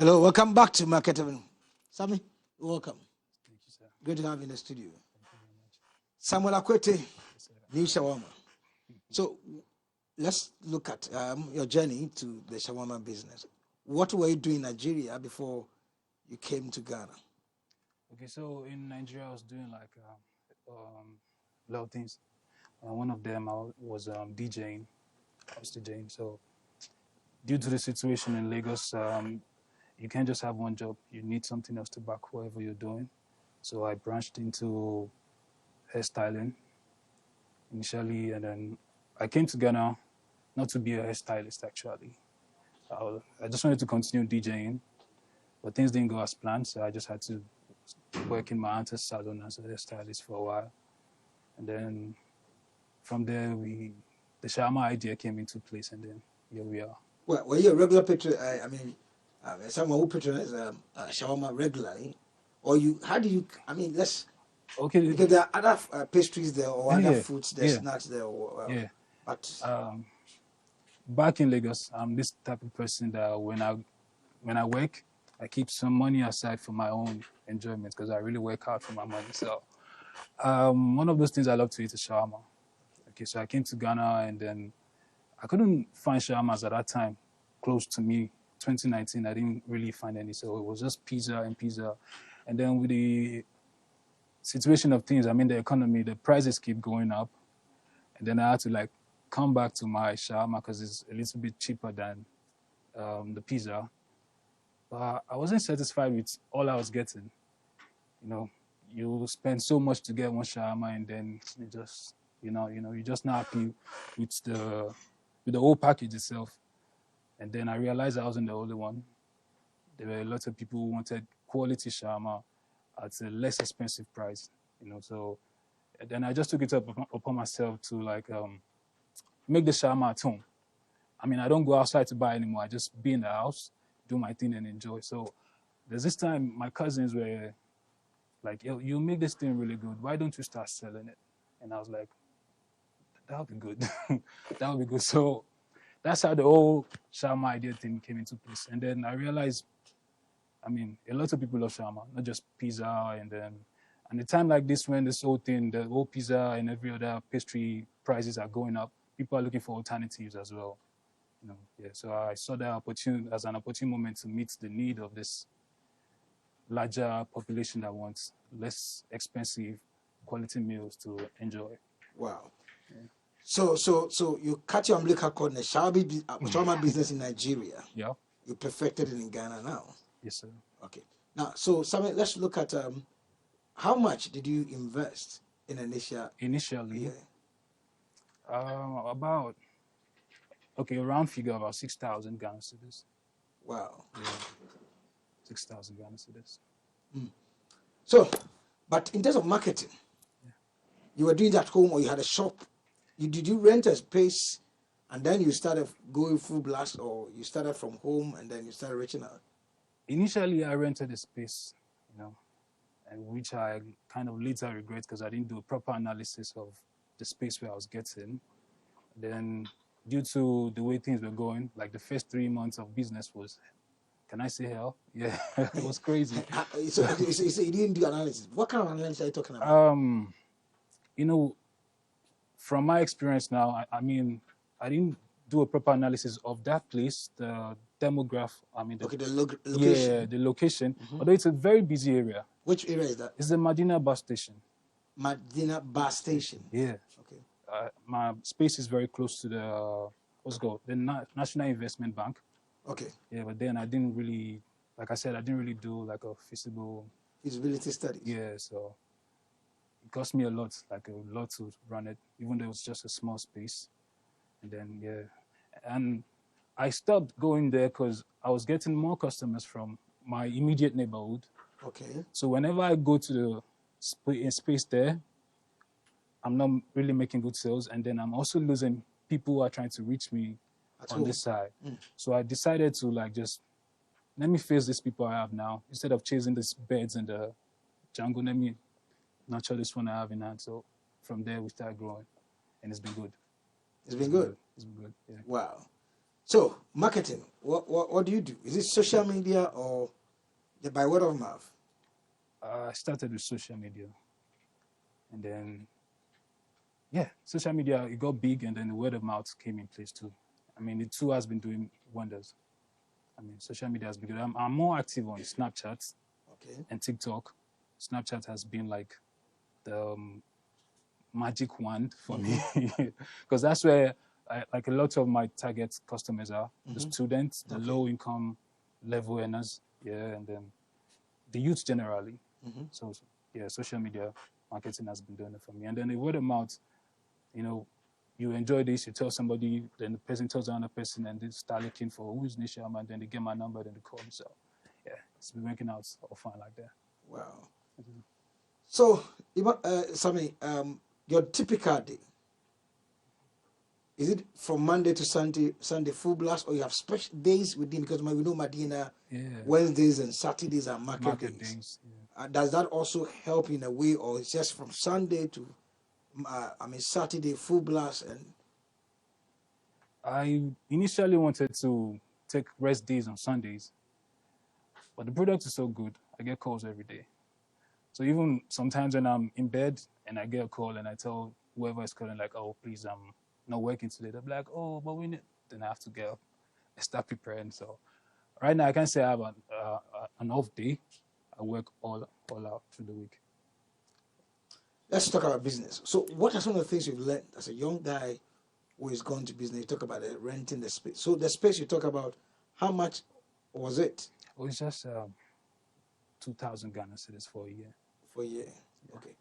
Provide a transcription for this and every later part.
Hello, welcome back to Marketing. Sammy, welcome. Thank you, sir. Great to have you in the studio. Thank you very much. Samuel Akwetey, Yes, sir. new shawarma. So let's look at your journey to the shawarma business. What were you doing in Nigeria before you came to Ghana? Okay, so in Nigeria, I was doing like a lot of things. One of them I was DJing. I was DJing. So due to the situation in Lagos, you can't just have one job. You need something else to back whatever you're doing. So I branched into hairstyling initially, and then I came to Ghana not to be a hairstylist actually. I just wanted to continue DJing, but things didn't go as planned, so I just had to work in my aunt's salon as a hairstylist for a while. And then from there, the shawarma idea came into place, and then here we are. Well, were you a regular patron? Someone who patronizes shawarma regularly, or you? How do you? Let's Okay. because there are other pastries there or other Yeah, foods, there, yeah, snacks there. yeah. But Back in Lagos, I'm this type of person that when I work, I keep some money aside for my own enjoyment because I really work hard for my money. So one of those things I love to eat is shawarma. Okay, so I came to Ghana and then I couldn't find shawarmas at that time close to me. 2019, I didn't really find any, so it was just pizza and pizza. And then with the situation of things, the economy, the prices keep going up. And then I had to like come back to my shawarma because it's a little bit cheaper than the pizza. But I wasn't satisfied with all I was getting. You know, you spend so much to get one shawarma and then you just, you're just not happy with the whole package itself. And then I realized I wasn't the only one. There were a lot of people who wanted quality shawarma at a less expensive price, So then I just took it upon myself to like make the shawarma at home. I don't go outside to buy anymore. I just be in the house, do my thing and enjoy. So there's this time my cousins were like, yo, you make this thing really good. Why don't you start selling it? And I was like, that would be good. That would be good. So that's how the whole shawarma idea thing came into place. And then I realized, a lot of people love shawarma, not just pizza. And the time like this, when this whole thing, the whole pizza and every other pastry prices are going up, people are looking for alternatives as well. So I saw that opportunity as an opportune moment to meet the need of this larger population that wants less expensive quality meals to enjoy. wow. So you cut your umbilical cord in the shawarma business in Nigeria. Yeah. You perfected it in Ghana now. Yes, sir. Okay. Now, so Samuel, let's look at how much did you invest in Initially, Initially, yeah. about around figure about 6,000 Ghana cedis. Wow. Yeah, 6,000 Ghana cedis. So, but in terms of marketing, you were doing it at home or you had a shop. Did you rent a space and then you started going full blast, or you started from home and then you started reaching out? Initially, I rented a space, and which I kind of later regret because I didn't do a proper analysis of the space where I was getting. Then, due to the way things were going, like the first 3 months of business was, can I say hell? Yeah, it was crazy. So you didn't do analysis. What kind of analysis are you talking about? From my experience now, I didn't do a proper analysis of that place, the demographic. Location. Yeah, the location. Although it's a very busy area. Which area is that? It's the Medina bus station. Medina bus station. Yeah. Okay. My space is very close to the National Investment Bank. Okay. Yeah, but then I didn't really, like I said, I didn't really do like a feasibility studies. Yeah, so it cost me a lot to run it, even though it was just a small space. And then and I stopped going there because I was getting more customers from my immediate neighborhood. Okay. So whenever I go to the space there, I'm not really making good sales, and then I'm also losing people who are trying to reach me on this side. So I decided to let me face these people I have now instead of chasing these birds in the jungle. Let me nurture this one I have in hand. So from there we started growing, and it's been good. It's been good. It's been good. Yeah. Wow. So marketing, what do you do? Is it social media or by word of mouth? I started with social media, and then yeah, social media it got big, and then the word of mouth came in place too. I mean, the two has been doing wonders. I mean, social media has been good. I'm more active on Snapchat Okay. and TikTok. Snapchat has been like the magic wand for me because that's where like a lot of my target customers are the students, the Okay. low income level earners, yeah, and then the youth generally. So yeah, social media marketing has been doing it for me, and then the word of mouth. You know, you enjoy this, you tell somebody, then the person tells another person, and they start looking for who's Nisham, and then they get my number, then they call me. So yeah, it's been working out all fine like that. Wow. So, Sammy, your typical day, is it from Monday to Sunday full blast, or you have special days within? Because we know Medina, Yeah, Wednesdays and Saturdays are market market days. days. Yeah. Does that also help in a way, or it's just from Sunday to, Saturday full blast? And I initially wanted to take rest days on Sundays, but the product is so good. I get calls every day. So even sometimes when I'm in bed and I get a call and I tell whoever is calling, like, oh, please, I'm not working today, they'll be like, oh, but we need, then I have to get up and start preparing. So right now, I can say I have an off day. I work all out through the week. let's talk about business. So, what are some of the things you've learned as a young guy who is going to business? You talk about renting the space. So, the space you talk about, how much was it Oh, it's just 2,000 Ghana cedis for a year. for a year? Okay.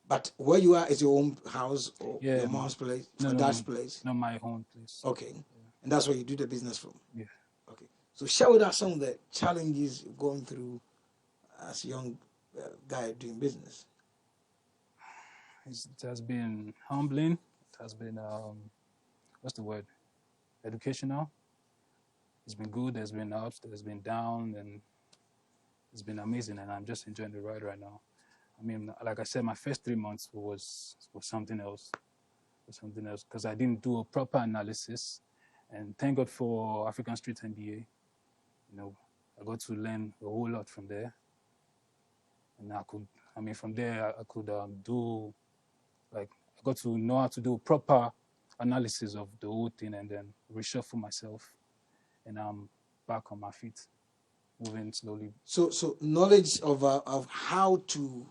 But where you are is your own house or Yeah, your mom's place no, or no, dad's no, place? not my own place. Okay. And that's where you do the business from? Yeah. Okay. So share with us some of the challenges you're going through as a young guy doing business. It has been humbling. It has been, what's the word? Educational. It's been good. There's been ups, there's been down, and it's been amazing. And I'm just enjoying the ride right now. I mean, like I said, my first 3 months was something else. Was something else because I didn't do a proper analysis. And thank God for African Street MBA. You know, I got to learn a whole lot from there. And from there, I could do, like, I got to know how to do proper analysis of the whole thing and then reshuffle myself. And I'm back on my feet, moving slowly. So knowledge of how to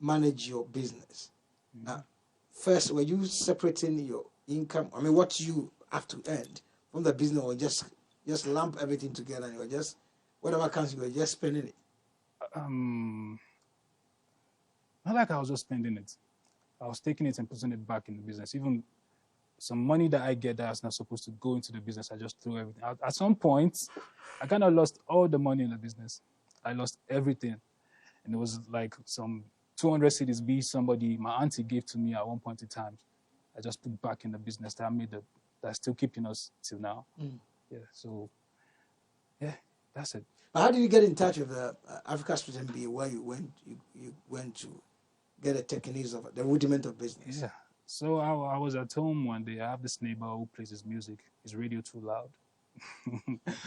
manage your business. Now, first, were you separating your income? I mean, what you have to earn from the business, or just lump everything together and you were just whatever comes, you were just spending it? Not like I was just spending it. I was taking it and putting it back in the business. Even some money that I get that's not supposed to go into the business, I just threw everything. At some point, I kind of lost all the money in the business. I lost everything. And it was like some 200 cities B somebody, my auntie gave to me at one point in time. I just put back in the business that's still keeping us till now. Yeah, so yeah, that's it. But how did you get in touch with the Africa Street MBA where you went to get a techniques of the rudiment of business? Yeah. So I was at home one day. I have this neighbor who plays his music. His radio too loud.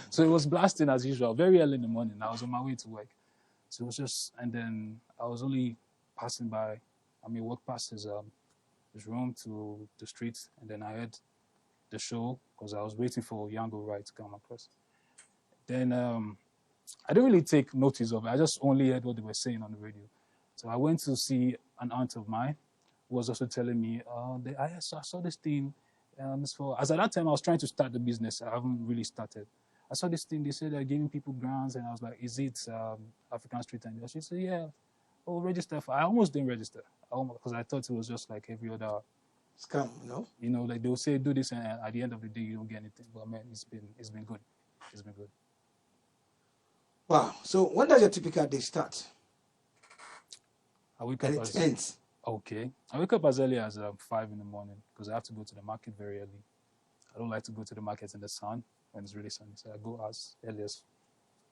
So it was blasting as usual, very early in the morning. I was on my way to work. So it was just, and then I was only passing by. Walk past his room to the street, and then I heard the show because I was waiting for Yango Right to come across. Then I didn't really take notice of it. I just only heard what they were saying on the radio. So I went to see an aunt of mine who was also telling me, I saw this thing. As at that time, I was trying to start the business. I haven't really started. I saw this thing. They said they're giving people grants, and I was like, "Is it African Street?" And she said, "Yeah." Oh, register for. I almost didn't register because I thought it was just like every other scam. No, like they'll say do this, and at the end of the day, you don't get anything. But man, it's been good. It's been good. Wow. So when does your typical day start? I wake and up it ends. Okay. I wake up as early as 5 in the morning because I have to go to the market very early. I don't like to go to the market in the sun when it's really sunny. So I go as early as,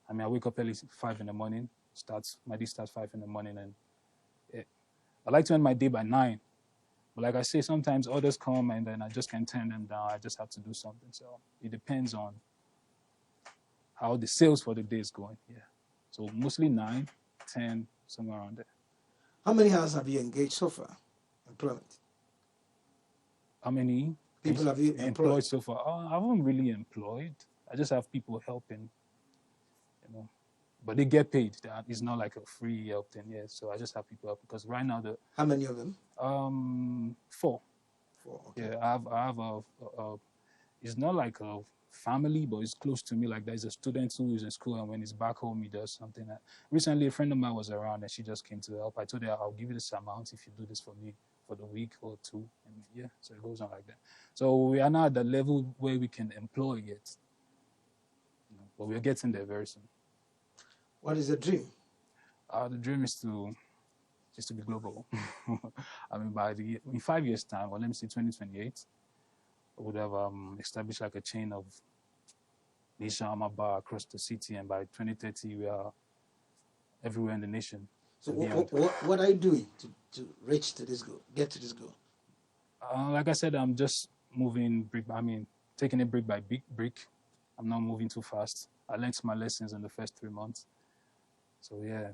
I wake up early 5 in the morning. My day starts 5 in the morning. And I like to end my day by 9. But like I say, sometimes orders come and then I just can't turn them down. I just have to do something. So it depends on how the sales for the day is going. Yeah. So mostly 9, 10, somewhere around there. How many hands have you engaged so far? Employment. How many People have you employed so far? I haven't really employed. I just have people helping, you know. But they get paid. It's not like a free help thing, yeah. So I just have people help because right now How many of them? 4. 4. Okay. Yeah, I have it's not like a family, but it's close to me. Like there's a student who is in school, and when he's back home, he does something. Recently, a friend of mine was around, and she just came to help. I told her, I'll give you this amount if you do this for me for the week or 2, and yeah, so it goes on like that. So we are not at the level where we can employ yet, but we're getting there very soon. What is the dream? The dream is to be global. I mean, in 5 years' time, or let me say 2028, I would have established like a chain of shawarma bar across the city, and by 2030 we are everywhere in the nation. So what are you doing to reach to this goal, get to this goal? Like I said, I'm just moving taking it brick by brick. I'm not moving too fast. I learned my lessons in the first 3 months. So yeah,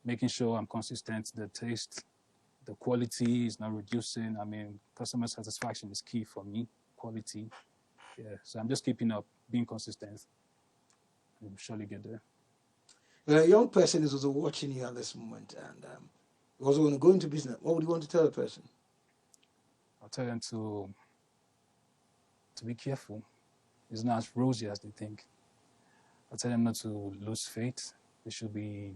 making sure I'm consistent, the taste, the quality is not reducing. I mean, customer satisfaction is key for me, quality. Yeah, so I'm just keeping up, being consistent. We'll surely get there. Well, a young person is also watching you at this moment, and you also want to go into business. What would you want to tell a person? I'll tell them to be careful. It's not as rosy as they think. I'll tell them not to lose faith. They should be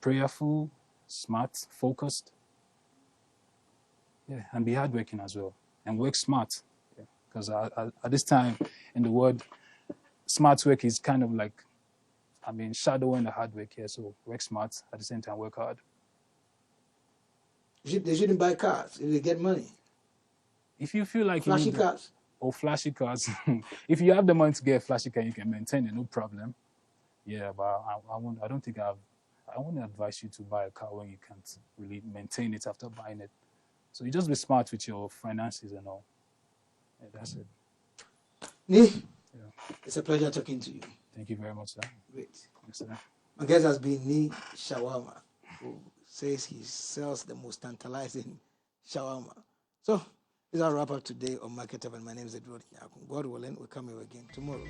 prayerful, smart, focused. Yeah, and be hardworking as well. And work smart. Because at this time in the world, smart work is kind of like, shadowing the hard work here. So work smart, at the same time work hard. They shouldn't buy cars if they get money. If you feel like flashy cars. Flashy cars. If you have the money to get a flashy car, you can maintain it, no problem. Yeah, but I don't think I want to advise you to buy a car when you can't really maintain it after buying it. So you just be smart with your finances and all. Yeah, that's it. Nee, yeah. It's a pleasure talking to you. Thank you very much, sir. Great. Yes, sir. My guest has been Nee Shawarma, who says he sells the most tantalizing shawarma. So, this is our wrap up today on Market Up, and my name is Edward Nyakun. God willing, we'll come here again tomorrow.